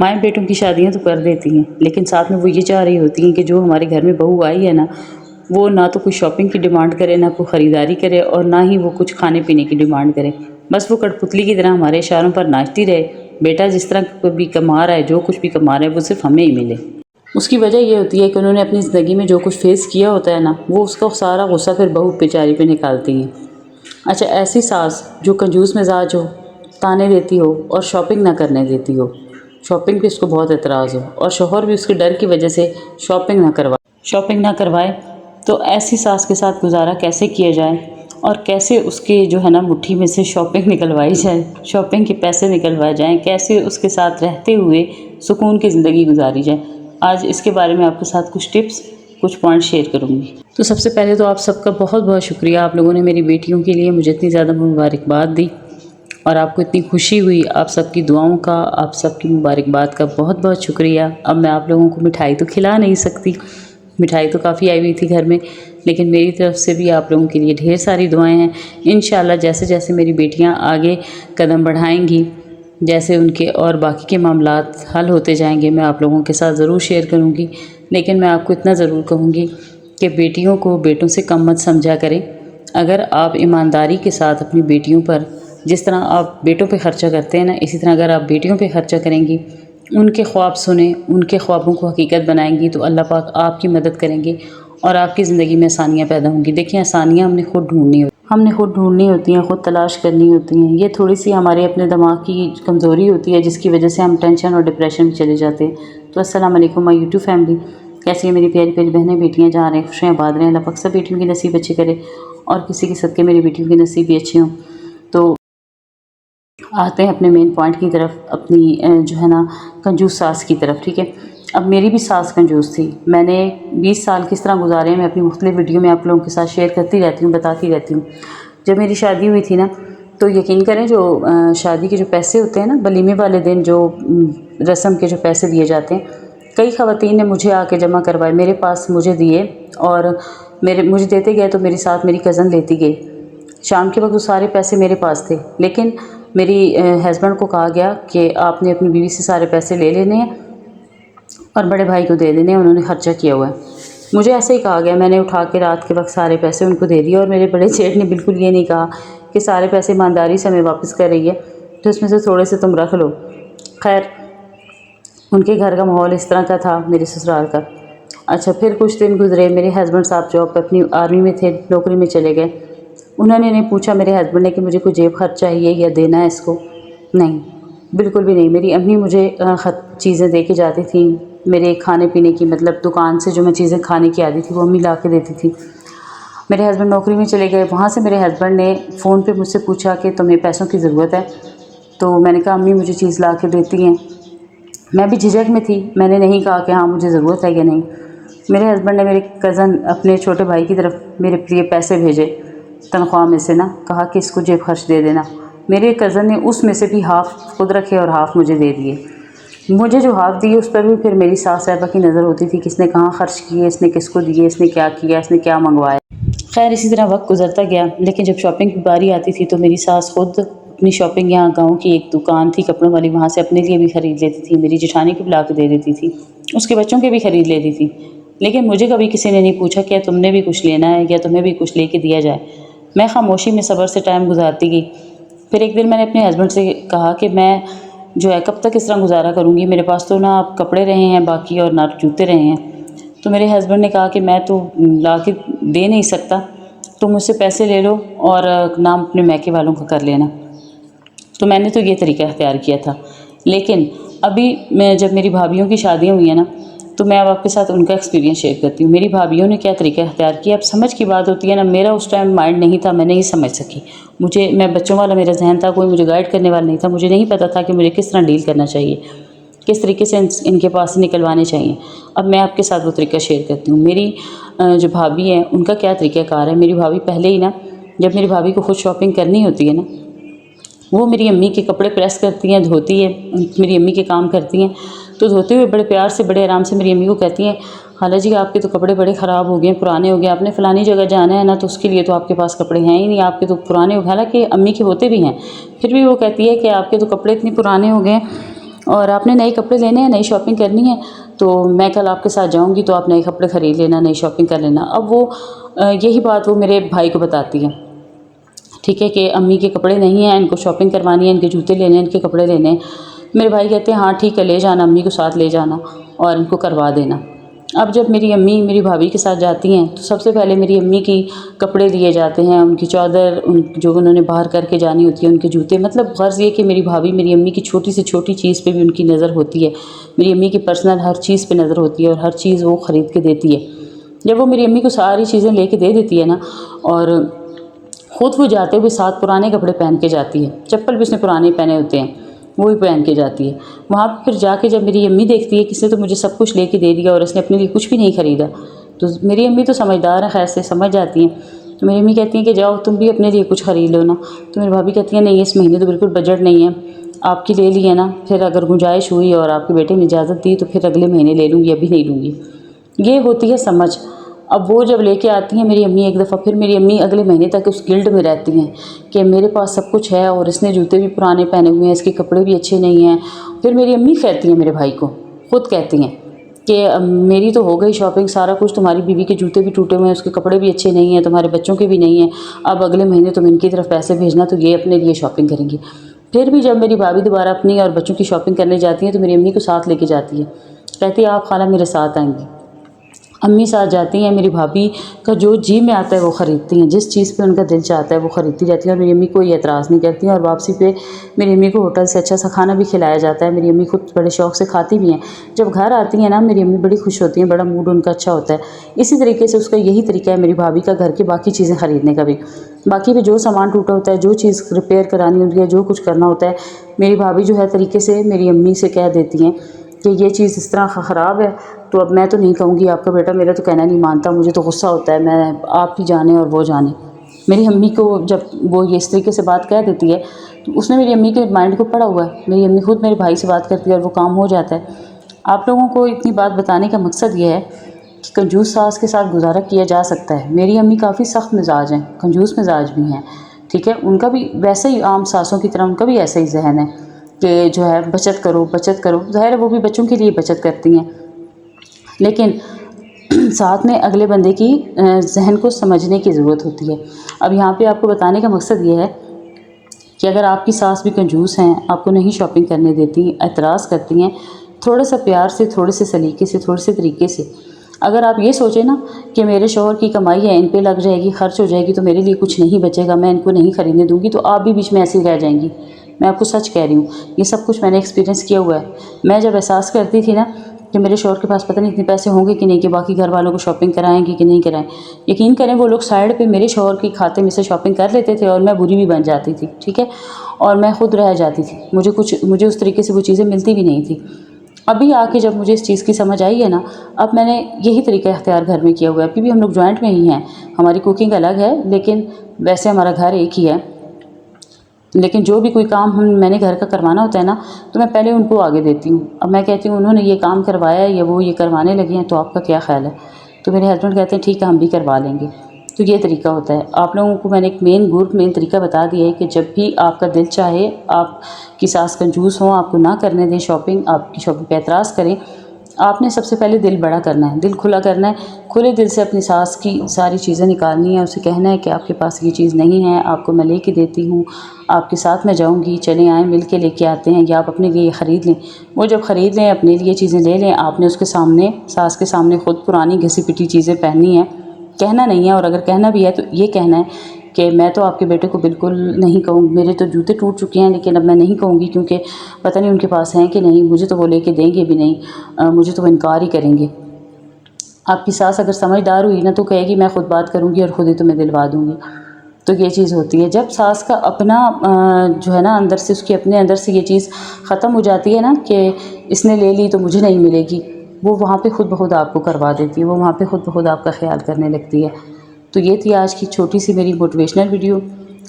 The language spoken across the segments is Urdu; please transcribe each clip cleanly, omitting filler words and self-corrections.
مائیں بیٹوں کی شادیاں تو کر دیتی ہیں، لیکن ساتھ میں وہ یہ چاہ رہی ہوتی ہیں کہ جو ہمارے گھر میں بہو آئی ہے نا، وہ نہ تو کوئی شاپنگ کی ڈیمانڈ کرے، نہ کوئی خریداری کرے، اور نہ ہی وہ کچھ کھانے پینے کی ڈیمانڈ کرے۔ بس وہ کٹ پتلی کی طرح ہمارے اشاروں پر ناچتی رہے، بیٹا جس طرح بھی کما رہا ہے، جو کچھ بھی کما رہا ہے، وہ صرف ہمیں ہی ملے۔ اس کی وجہ یہ ہوتی ہے کہ انہوں نے اپنی زندگی میں جو کچھ فیس کیا ہوتا ہے نا، وہ اس کا سارا غصہ پھر بہو بیچاری پہ نکالتی ہیں۔ اچھا، ایسی ساس جو کنجوس مزاج ہو، تانے دیتی ہو اور شاپنگ نہ کرنے دیتی ہو، شاپنگ پہ اس کو بہت اعتراض ہو، اور شوہر بھی اس کے ڈر کی وجہ سے شاپنگ نہ کروائے، تو ایسی ساس کے ساتھ گزارا کیسے کیا جائے، اور کیسے اس کے جو ہے نا مٹھی میں سے شاپنگ نکلوائی جائے، شاپنگ کے پیسے نکلوائے جائیں، کیسے اس کے ساتھ رہتے ہوئے سکون کی زندگی گزاری جائے، آج اس کے بارے میں آپ کے ساتھ کچھ ٹپس، کچھ پوائنٹ شیئر کروں گی۔ تو سب سے پہلے تو آپ سب کا بہت بہت شکریہ، آپ لوگوں نے میری بیٹیوں کے لیے مجھے اتنی زیادہ مبارکباد دی، اور آپ کو اتنی خوشی ہوئی، آپ سب کی دعاؤں کا، آپ سب کی مبارکباد کا بہت بہت شکریہ۔ اب میں آپ لوگوں کو مٹھائی تو کھلا نہیں سکتی، مٹھائی تو کافی آئی ہوئی تھی گھر میں، لیکن میری طرف سے بھی آپ لوگوں کے لیے ڈھیر ساری دعائیں ہیں۔ انشاءاللہ جیسے جیسے میری بیٹیاں آگے قدم بڑھائیں گی، جیسے ان کے اور باقی کے معاملات حل ہوتے جائیں گے، میں آپ لوگوں کے ساتھ ضرور شیئر کروں گی، لیکن میں آپ کو اتنا ضرور کہوں گی کہ بیٹیوں کو بیٹوں سے کم مت سمجھا کریں۔ اگر آپ ایمانداری کے ساتھ اپنی بیٹیوں پر، جس طرح آپ بیٹوں پہ خرچہ کرتے ہیں نا، اسی طرح اگر آپ بیٹیوں پہ خرچہ کریں گی، ان کے خواب سنیں، ان کے خوابوں کو حقیقت بنائیں گی، تو اللہ پاک آپ کی مدد کریں گے اور آپ کی زندگی میں آسانیاں پیدا ہوں گی۔ دیکھیں، آسانیاں ہم نے خود ڈھونڈنی ہوتی ہیں، خود تلاش کرنی ہوتی ہیں۔ یہ تھوڑی سی ہمارے اپنے دماغ کی کمزوری ہوتی ہے، جس کی وجہ سے ہم ٹینشن اور ڈپریشن میں چلے جاتے ہیں۔ تو السلام علیکم مائی یوٹیوب فیملی، کیسی ہیں میری پیاری پیاری بہنیں، بیٹیاں جہاں رہیں خوش رہیں آباد رہیں، اللہ پاک سب بیٹیوں کی نصیب اچھے کرے، اور کسی کے صدقے میری بیٹیوں کی نصیب بھی اچھے ہوں۔ تو آتے ہیں اپنے مین پوائنٹ کی طرف، اپنی جو ہے نا کنجوس ساس کی طرف، ٹھیک ہے۔ اب میری بھی ساس کنجوس تھی، میں نے 20 سال کس طرح گزارے ہیں، میں اپنی مختلف ویڈیو میں آپ لوگوں کے ساتھ شیئر کرتی رہتی ہوں، بتاتی رہتی ہوں۔ جب میری شادی ہوئی تھی نا، تو یقین کریں جو شادی کے جو پیسے ہوتے ہیں نا، ولیمے والے دن جو رسم کے جو پیسے دیے جاتے ہیں، کئی خواتین نے مجھے آ کے جمع کروائے، میرے پاس مجھے دیے، اور مجھے دیتے گئے، تو میری ساتھ میری کزن لیتی گئی۔ شام کے وقت وہ سارے پیسے میرے پاس تھے، لیکن میری ہسبینڈ کو کہا گیا کہ آپ نے اپنی بیوی سے سارے پیسے لے لینے ہیں اور بڑے بھائی کو دے دینے ہیں، انہوں نے خرچہ کیا ہوا ہے۔ مجھے ایسے ہی کہا گیا، میں نے اٹھا کے رات کے وقت سارے پیسے ان کو دے دیے، اور میرے بڑے جیٹھ نے بالکل یہ نہیں کہا کہ سارے پیسے ایمانداری سے ہمیں واپس کر رہی ہے، تو اس میں سے تھوڑے سے تم رکھ لو۔ خیر، ان کے گھر کا ماحول اس طرح کا تھا، میرے سسرال کا۔ اچھا، پھر کچھ دن گزرے، میرے ہسبینڈ صاحب جاب پہ اپنی آرمی میں تھے، نوکری میں چلے گئے۔ انہوں نے نہیں پوچھا میرے ہسبینڈ نے کہ مجھے کوئی جیب خرچ چاہیے یا دینا ہے اس کو، نہیں، بالکل بھی نہیں۔ میری امی مجھے چیزیں دے کے جاتی تھیں، میرے کھانے پینے کی، مطلب دکان سے جو میں چیزیں کھانے کی آتی تھی وہ امی لا کے دیتی تھی۔ میرے ہسبینڈ نوکری میں چلے گئے، وہاں سے میرے ہسبینڈ نے فون پہ مجھ سے پوچھا کہ تمہیں پیسوں کی ضرورت ہے، تو میں نے کہا امی مجھے چیز لا کے دیتی ہیں۔ میں بھی جھجک میں تھی، میں نے نہیں کہا کہ ہاں مجھے ضرورت ہے یا نہیں۔ میرے ہسبینڈ نے میرے کزن اپنے چھوٹے بھائی کی طرف میرے لیے پیسے بھیجے تنخواہ میں سے نا، کہا کہ اس کو جیب خرچ دے دینا۔ میرے کزن نے اس میں سے بھی ہاف خود رکھے اور ہاف مجھے دے دیے۔ مجھے جو ہاف دیے اس پر بھی پھر میری ساس صاحبہ کی نظر ہوتی تھی، کس نے کہاں خرچ کیے، اس نے کس کو دیے، اس نے کیا کیا، اس نے کیا منگوایا۔ خیر، اسی طرح وقت گزرتا گیا، لیکن جب شاپنگ کی باری آتی تھی تو میری ساس خود اپنی شاپنگ یہاں گاؤں کی ایک دکان تھی کپڑوں والی، وہاں سے اپنے لیے بھی خرید لیتی تھی، میری جٹھانی کو بھی لا کے دے دیتی تھی، اس کے بچوں کے بھی خرید لیتی تھی، لیکن مجھے کبھی کسی نے نہیں پوچھا کہ تم نے بھی کچھ لینا ہے یا تمہیں بھی کچھ لے کے دیا جائے۔ میں خاموشی میں صبر سے ٹائم گزارتی گئی۔ پھر ایک دن میں نے اپنے ہسبینڈ سے کہا کہ میں جو ہے کب تک اس طرح گزارا کروں گی، میرے پاس تو نہ اب کپڑے رہے ہیں باقی اور نہ جوتے رہے ہیں۔ تو میرے ہسبینڈ نے کہا کہ میں تو لا کے دے نہیں سکتا، تم مجھ سے پیسے لے لو اور نام اپنے میکے والوں کا کر لینا۔ تو میں نے تو یہ طریقہ اختیار کیا تھا، لیکن ابھی جب میری بھابھیوں کی شادیاں ہوئی ہیں نا، تو میں اب آپ کے ساتھ ان کا ایکسپیرینس شیئر کرتی ہوں، میری بھابھیوں نے کیا طریقہ اختیار کیا۔ اب سمجھ کی بات ہوتی ہے نا، میرا اس ٹائم مائنڈ نہیں تھا، میں نہیں سمجھ سکی، میں بچوں والا میرا ذہن تھا، کوئی مجھے گائیڈ کرنے والا نہیں تھا، مجھے نہیں پتہ تھا کہ مجھے کس طرح ڈیل کرنا چاہیے، کس طریقے سے ان کے پاس نکلوانے چاہیے۔ اب میں آپ کے ساتھ وہ طریقہ شیئر کرتی ہوں۔ میری جو بھابھی ہیں ان کا کیا طریقہ کار ہے۔ میری بھابھی پہلے ہی نا، جب میری بھابھی کو خود شاپنگ کرنی ہوتی ہے نا، وہ میری امی کے کپڑے پریس کرتی ہیں، دھوتی ہے، میری امی کے کام کرتی ہیں، تو دھوتے ہوئے بڑے پیار سے بڑے آرام سے میری امی کو کہتی ہیں، خالہ جی آپ کے تو کپڑے بڑے خراب ہو گئے ہیں، پرانے ہو گئے، آپ نے فلانی جگہ جانا ہے نا، تو اس کے لیے تو آپ کے پاس کپڑے ہیں ہی نہیں، آپ کے تو پرانے ہو گئے۔ حالانکہ امی کے ہوتے بھی ہیں، پھر بھی وہ کہتی ہے کہ آپ کے تو کپڑے اتنے پرانے ہو گئے ہیں، اور آپ نے نئے کپڑے لینے ہیں، نئی شاپنگ کرنی ہے تو میں کل آپ کے ساتھ جاؤں گی، تو آپ نئے کپڑے خرید لینا، نئی شاپنگ کر لینا۔ اب وہ یہی بات وہ میرے بھائی کو بتاتی ہے، ٹھیک ہے، کہ امی کے کپڑے نہیں ہیں، ان کو شاپنگ کروانی ہے، ان کے جوتے لینے ہیں، ان کے کپڑے لینے ہیں۔ میرے بھائی کہتے ہیں ہاں ٹھیک ہے، لے جانا، امی کو ساتھ لے جانا اور ان کو کروا دینا۔ اب جب میری امی میری بھابھی کے ساتھ جاتی ہیں تو سب سے پہلے میری امی کی کپڑے لیے جاتے ہیں، ان کی چادر، جو انہوں نے باہر کر کے جانی ہوتی ہے، ان کے جوتے، مطلب غرض یہ کہ میری بھابھی میری امی کی چھوٹی سے چھوٹی چیز پہ بھی ان کی نظر ہوتی ہے، میری امی کی پرسنل ہر چیز پہ نظر ہوتی ہے اور ہر چیز وہ خرید کے دیتی ہے۔ جب وہ میری امی کو ساری چیزیں لے کے دے دیتی ہے نا، اور خود وہ جاتے ہوئے ساتھ پرانے کپڑے پہن کے جاتی ہے، چپل بھی اس نے پرانے پہنے ہوتے ہیں، وہ بھی پہن کے جاتی ہے وہاں پہ۔ پھر جا کے جب میری امی دیکھتی ہے کہ اس نے تو مجھے سب کچھ لے کے دے دیا اور اس نے اپنے لیے کچھ بھی نہیں خریدا، تو میری امی تو سمجھدار ہیں، خیر سے سمجھ جاتی ہیں، تو میری امی کہتی ہیں کہ جاؤ تم بھی اپنے لیے کچھ خرید لو نا۔ تو میری بھابھی کہتی ہیں نہیں، اس مہینے تو بالکل بجٹ نہیں ہے، آپ کی لے لی ہے نا، پھر اگر گنجائش ہوئی اور آپ کے بیٹے نے اجازت دی تو پھر اگلے مہینے لے لوں گی، ابھی نہیں لوں گی۔ یہ ہوتی ہے سمجھ۔ اب وہ جب لے کے آتی ہیں میری امی ایک دفعہ، پھر میری امی اگلے مہینے تک اس گلڈ میں رہتی ہیں کہ میرے پاس سب کچھ ہے اور اس نے جوتے بھی پرانے پہنے ہوئے ہیں، اس کے کپڑے بھی اچھے نہیں ہیں۔ پھر میری امی کہتی ہیں میرے بھائی کو، خود کہتی ہیں کہ میری تو ہو گئی شاپنگ، سارا کچھ، تمہاری بیوی کے جوتے بھی ٹوٹے ہوئے ہیں، اس کے کپڑے بھی اچھے نہیں ہیں، تمہارے بچوں کے بھی نہیں ہیں، اب اگلے مہینے تم ان کی طرف پیسے بھیجنا تو یہ اپنے لیے شاپنگ کریں گی۔ پھر بھی جب میری بھابھی دوبارہ اپنی اور بچوں کی شاپنگ کرنے جاتی ہیں تو میری امی کو ساتھ لے کے جاتی ہے، کہتی ہے آپ خالہ میرے ساتھ آئیں گی۔ امی ساتھ جاتی ہیں، میری بھابھی کا جو جی میں آتا ہے وہ خریدتی ہیں، جس چیز پہ ان کا دل چاہتا ہے وہ خریدتی جاتی ہیں، اور میری امی کوئی اعتراض نہیں کرتی ہیں، اور واپسی پہ میری امی کو ہوٹل سے اچھا سا کھانا بھی کھلایا جاتا ہے، میری امی خود بڑے شوق سے کھاتی بھی ہیں۔ جب گھر آتی ہیں نا میری امی بڑی خوش ہوتی ہیں، بڑا موڈ ان کا اچھا ہوتا ہے۔ اسی طریقے سے اس کا یہی طریقہ ہے میری بھابھی کا گھر کے باقی چیزیں خریدنے کا بھی، باقی بھی جو سامان ٹوٹا ہوتا ہے، جو چیز ریپیئر کرانی ہوتی ہے، جو کچھ کرنا ہوتا ہے، میری بھابھی جو ہے طریقے سے میری امی سے کہہ دیتی ہیں کہ یہ چیز اس طرح خراب ہے تو اب میں تو نہیں کہوں گی، آپ کا بیٹا میرا تو کہنا نہیں مانتا، مجھے تو غصہ ہوتا ہے، میں آپ ہی جانے اور وہ جانے۔ میری امی کو جب وہ یہ اس طریقے سے بات کہہ دیتی ہے تو اس نے میری امی کے مائنڈ کو پڑھا ہوا ہے، میری امی خود میرے بھائی سے بات کرتی ہے اور وہ کام ہو جاتا ہے۔ آپ لوگوں کو اتنی بات بتانے کا مقصد یہ ہے کہ کنجوس ساس کے ساتھ گزارا کیا جا سکتا ہے۔ میری امی کافی سخت مزاج ہیں، کنجوس مزاج بھی ہیں، ٹھیک ہے، ان کا بھی ویسے ہی عام ساسوں کی طرح ان کا بھی ایسا ہی ذہن ہے کہ جو ہے بچت کرو بچت کرو، ظاہر ہے وہ بھی بچوں کے لیے بچت کرتی ہیں، لیکن ساتھ میں اگلے بندے کی ذہن کو سمجھنے کی ضرورت ہوتی ہے۔ اب یہاں پہ آپ کو بتانے کا مقصد یہ ہے کہ اگر آپ کی ساس بھی کنجوس ہیں، آپ کو نہیں شاپنگ کرنے دیتی، اعتراض کرتی ہیں، تھوڑا سا پیار سے، تھوڑے سے سلیقے سے، تھوڑے سے طریقے سے، اگر آپ یہ سوچیں نا کہ میرے شوہر کی کمائی ہے، ان پہ لگ جائے گی، خرچ ہو جائے گی تو میرے لیے کچھ نہیں بچے گا، میں ان کو نہیں خریدنے دوں گی، تو آپ بھی بیچ میں ایسے ہی رہ جائیں گی۔ میں آپ کو سچ کہہ رہی ہوں، یہ سب کچھ میں نے ایکسپیرینس کیا ہوا ہے۔ میں جب احساس کرتی تھی نا کہ میرے شوہر کے پاس پتہ نہیں اتنے پیسے ہوں گے کہ نہیں، کہ باقی گھر والوں کو شاپنگ کرائیں گے کہ نہیں کرائیں، یقین کریں وہ لوگ سائڈ پہ میرے شوہر کے کھاتے میں سے شاپنگ کر لیتے تھے اور میں بری بھی بن جاتی تھی، ٹھیک ہے، اور میں خود رہ جاتی تھی، مجھے اس طریقے سے وہ چیزیں ملتی بھی نہیں تھیں۔ ابھی آ کے جب مجھے اس چیز کی سمجھ آئی ہے نا، اب میں نے یہی طریقہ اختیار گھر میں کیا ہوا ہے، ابھی بھی ہم لوگ جوائنٹ میں ہی ہیں، ہماری کوکنگ الگ ہے لیکن ویسے ہمارا گھر ایک ہی ہے، لیکن جو بھی کوئی کام میں نے گھر کا کروانا ہوتا ہے نا تو میں پہلے ان کو آگے دیتی ہوں۔ اب میں کہتی ہوں انہوں نے یہ کام کروایا ہے یا وہ یہ کروانے لگے ہیں تو آپ کا کیا خیال ہے، تو میرے ہسبینڈ کہتے ہیں ٹھیک ہے ہم بھی کروا لیں گے۔ تو یہ طریقہ ہوتا ہے۔ آپ لوگوں کو میں نے ایک مین طریقہ بتا دیا ہے کہ جب بھی آپ کا دل چاہے، آپ کی ساس کنجوس ہوں، آپ کو نہ کرنے دیں شاپنگ، آپ کی شاپنگ پہ اعتراض کریں، آپ نے سب سے پہلے دل بڑا کرنا ہے، دل کھلا کرنا ہے، کھلے دل سے اپنی ساس کی ساری چیزیں نکالنی ہیں، اسے کہنا ہے کہ آپ کے پاس یہ چیز نہیں ہے، آپ کو میں لے کے دیتی ہوں، آپ کے ساتھ میں جاؤں گی، چلیں آئیں مل کے لے کے آتے ہیں، یا آپ اپنے لیے خرید لیں۔ وہ جب خرید لیں، اپنے لیے چیزیں لے لیں، آپ نے اس کے سامنے، ساس کے سامنے خود پرانی گھسی پٹی چیزیں پہننی ہیں، کہنا نہیں ہے، اور اگر کہنا بھی ہے تو یہ کہنا ہے کہ میں تو آپ کے بیٹے کو بالکل نہیں کہوں، میرے تو جوتے ٹوٹ چکے ہیں لیکن اب میں نہیں کہوں گی کیونکہ پتہ نہیں ان کے پاس ہیں کہ نہیں، مجھے تو وہ لے کے دیں گے بھی نہیں، مجھے تو وہ انکار ہی کریں گے۔ آپ کی ساس اگر سمجھدار ہوئی نا تو کہے گی میں خود بات کروں گی اور خود ہی تمہیں دلوا دوں گی۔ تو یہ چیز ہوتی ہے جب ساس کا اپنا جو ہے نا اندر سے، اس کے اپنے اندر سے یہ چیز ختم ہو جاتی ہے نا کہ اس نے لے لی تو مجھے نہیں ملے گی، وہ وہاں پہ خود بخود آپ کو کروا دیتی ہے، وہ وہاں پہ خود بخود آپ کا خیال کرنے لگتی ہے۔ تو یہ تھی آج کی چھوٹی سی میری موٹیویشنل ویڈیو،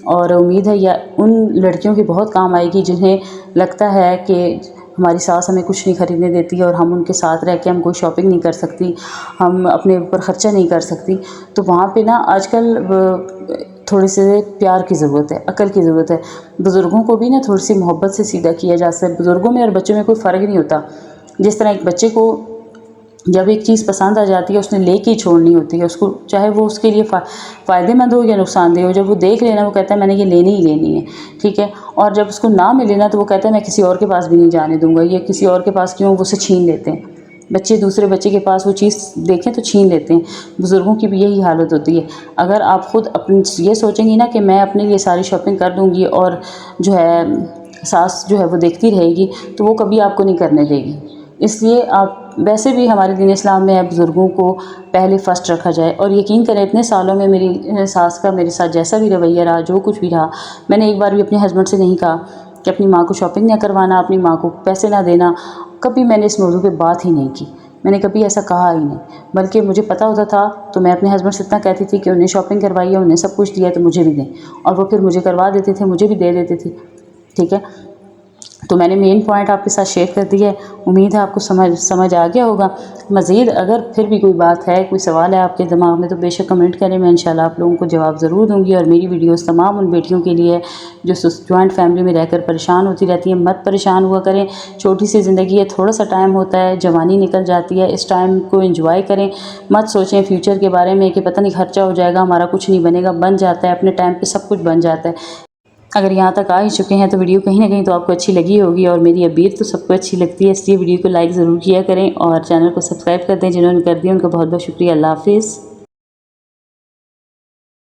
اور امید ہے یہ ان لڑکیوں کے بہت کام آئے گی جنہیں لگتا ہے کہ ہماری ساس ہمیں کچھ نہیں خریدنے دیتی اور ہم ان کے ساتھ رہ کے ہم کوئی شاپنگ نہیں کر سکتی، ہم اپنے اوپر خرچہ نہیں کر سکتی۔ تو وہاں پہ نا آج کل تھوڑے سے پیار کی ضرورت ہے، عقل کی ضرورت ہے۔ بزرگوں کو بھی نا تھوڑی سی محبت سے سیدھا کیا جا سکتا ہے۔ بزرگوں میں اور بچوں میں کوئی فرق نہیں ہوتا۔ جس طرح ایک بچے کو جب ایک چیز پسند آ جاتی ہے اس نے لے کے ہی چھوڑنی ہوتی ہے، اس کو چاہے وہ اس کے لیے فائدے مند ہو یا نقصان دہ ہو، جب وہ دیکھ لینا وہ کہتا ہے میں نے یہ لینی ہی لینی ہے، ٹھیک ہے۔ اور جب اس کو نہ ملے نا تو وہ کہتا ہے میں کسی اور کے پاس بھی نہیں جانے دوں گا، یہ کسی اور کے پاس کیوں، وہ اسے چھین لیتے ہیں۔ بچے دوسرے بچے کے پاس وہ چیز دیکھیں تو چھین لیتے ہیں۔ بزرگوں کی بھی یہی حالت ہوتی ہے۔ اگر آپ خود اپنی یہ سوچیں گی نا کہ میں اپنے لیے ساری شاپنگ کر دوں گی اور جو ہے ساس جو ہے وہ دیکھتی رہے گی، تو وہ کبھی آپ کو نہیں کرنے دے گی۔ اس لیے آپ ویسے بھی ہمارے دین اسلام میں بزرگوں کو پہلے فرسٹ رکھا جائے۔ اور یقین کریں اتنے سالوں میں میری ساس کا میرے ساتھ جیسا بھی رویہ رہا، جو کچھ بھی رہا، میں نے ایک بار بھی اپنے ہسبینڈ سے نہیں کہا کہ اپنی ماں کو شاپنگ نہ کروانا، اپنی ماں کو پیسے نہ دینا۔ کبھی میں نے اس موضوع پہ بات ہی نہیں کی، میں نے کبھی ایسا کہا ہی نہیں، بلکہ مجھے پتہ ہوتا تھا تو میں اپنے ہسبینڈ سے اتنا کہتی تھی کہ انہیں شاپنگ کروائی ہے، انہیں سب کچھ دیا تو مجھے بھی دیں، اور وہ پھر مجھے کروا دیتے تھے، مجھے بھی دے دیتے تھے، ٹھیک ہے۔ تو میں نے مین پوائنٹ آپ کے ساتھ شیئر کر دیا ہے، امید ہے آپ کو سمجھ آ گیا ہوگا۔ مزید اگر پھر بھی کوئی بات ہے، کوئی سوال ہے آپ کے دماغ میں تو بے شک کمنٹ کریں، میں انشاءاللہ آپ لوگوں کو جواب ضرور دوں گی۔ اور میری ویڈیوز تمام ان بیٹیوں کے لیے جو جوائنٹ فیملی میں رہ کر پریشان ہوتی رہتی ہیں، مت پریشان ہوا کریں۔ چھوٹی سی زندگی ہے، تھوڑا سا ٹائم ہوتا ہے، جوانی نکل جاتی ہے، اس ٹائم کو انجوائے کریں۔ مت سوچیں فیوچر کے بارے میں کہ پتہ نہیں خرچہ ہو جائے گا، ہمارا کچھ نہیں بنے گا، بن جاتا ہے اپنے ٹائم پہ، سب کچھ بن جاتا ہے۔ اگر یہاں تک آ ہی چکے ہیں تو ویڈیو کہیں نہ کہیں تو آپ کو اچھی لگی ہوگی، اور میری ابیت تو سب کو اچھی لگتی ہے، اس لیے ویڈیو کو لائک ضرور کیا کریں اور چینل کو سبسکرائب کر دیں۔ جنہوں نے کر دیا ان کا بہت بہت شکریہ۔ اللہ حافظ۔